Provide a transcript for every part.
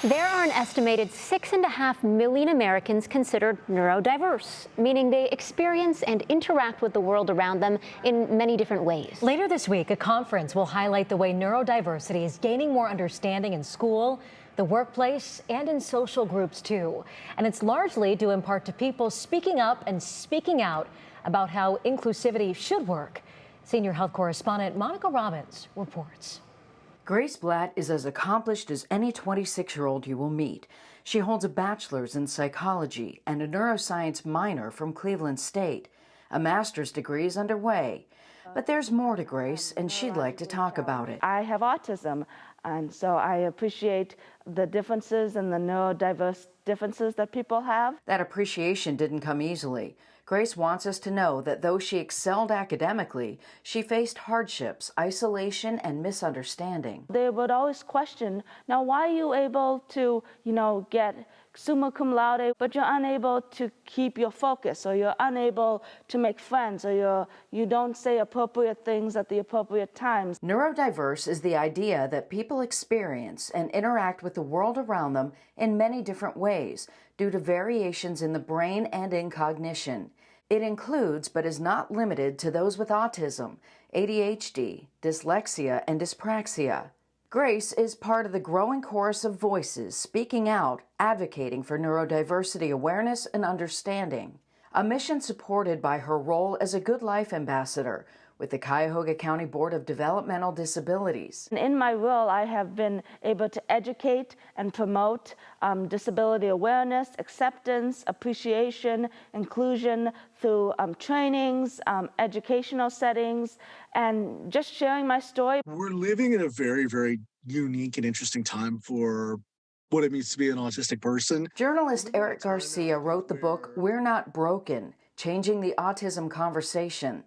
There are an estimated 6.5 million Americans considered neurodiverse, meaning they experience and interact with the world around them in many different ways. Later this week, a conference will highlight the way neurodiversity is gaining more understanding in school, the workplace, and in social groups too. And it's largely due in part to people speaking up and speaking out about how inclusivity should work. Senior health correspondent Monica Robbins reports. Grace Blatt is as accomplished as any 26-year-old you will meet. She holds a bachelor's in psychology and a neuroscience minor from Cleveland State. A master's degree is underway. But there's more to Grace, and she'd like to talk about it. I have autism, and so I appreciate the differences and the neurodiverse differences that people have. That appreciation didn't come easily. Grace wants us to know that though she excelled academically, she faced hardships, isolation, and misunderstanding. They would always question, now why are you able to, get summa cum laude, but you're unable to keep your focus, or you're unable to make friends, or you don't say appropriate things at the appropriate times. Neurodiverse is the idea that people experience and interact with the world around them in many different ways due to variations in the brain and in cognition. It includes, but is not limited to, those with autism, ADHD, dyslexia, and dyspraxia. Grace is part of the growing chorus of voices speaking out, advocating for neurodiversity awareness and understanding, a mission supported by her role as a Good Life ambassador with the Cuyahoga County Board of Developmental Disabilities. In my role, I have been able to educate and promote disability awareness, acceptance, appreciation, inclusion through trainings, educational settings, and just sharing my story. We're living in a very, very unique and interesting time for what it means to be an autistic person. Journalist Eric Garcia wrote the book, We're Not Broken, Changing the Autism Conversation.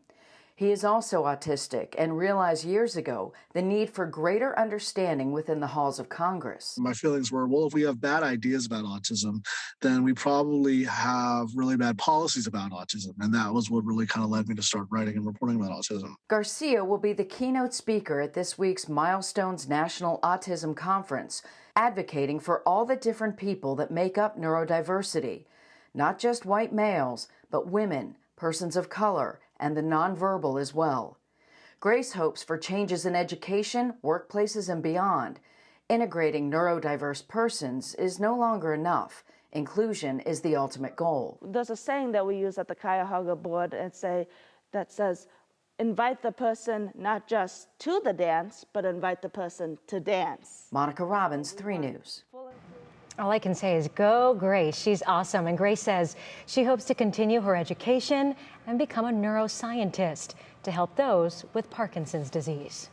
He is also autistic and realized years ago the need for greater understanding within the halls of Congress. My feelings were, well, if we have bad ideas about autism, then we probably have really bad policies about autism. And that was what really kind of led me to start writing and reporting about autism. Garcia will be the keynote speaker at this week's Milestones National Autism Conference, advocating for all the different people that make up neurodiversity. Not just white males, but women, persons of color, and the nonverbal as well. Grace hopes for changes in education, workplaces, and beyond. Integrating neurodiverse persons is no longer enough. Inclusion is the ultimate goal. There's a saying that we use at the Cuyahoga board that says, invite the person not just to the dance, but invite the person to dance. Monica Robbins, 3 News. All I can say is go Grace. She's awesome. And Grace says she hopes to continue her education and become a neuroscientist to help those with Parkinson's disease.